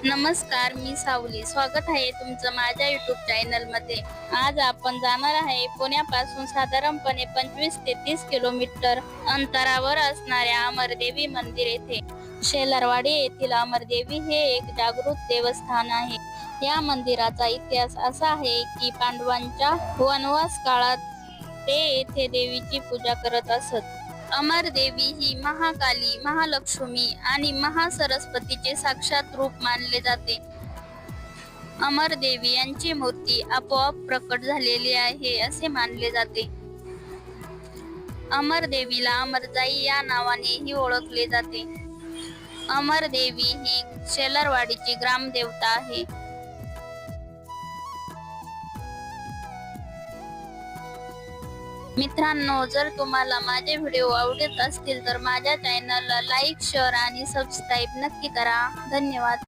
नमस्कार, मी सावली. स्वागत आहे तुमचं माझ्या YouTube चॅनलमध्ये. आज आपण जाणार आहे पुण्यापासून साधारणपणे 25 ते 30 किलोमीटर अंतरावर असणाऱ्या अमरदेवी मंदिर येथे. शेलारवाडी येथील अमरदेवी हे एक जागृत देवस्थान आहे. या मंदिराचा इतिहास असा आहे की पांडवांच्या वनवास काळात ते येथे देवीची पूजा करत असत. अमरदेवी ही महाकाली, महालक्ष्मी आणि महासरस्वतीचे साक्षात रूप मानले जाते. अमरदेवी यांची मूर्ती आपोआप प्रकट झालेली आहे असे मानले जाते. अमरदेवीला अमरजाई या नावानेही ओळखले जाते. अमरदेवी ही शेलारवाडीची ग्रामदेवता आहे. मित्रांनो, जर तुम्हाला माझे व्हिडिओ आवडत असतील तर माझ्या चॅनलला लाईक, शेअर आणि सबस्क्राईब नक्की करा. धन्यवाद.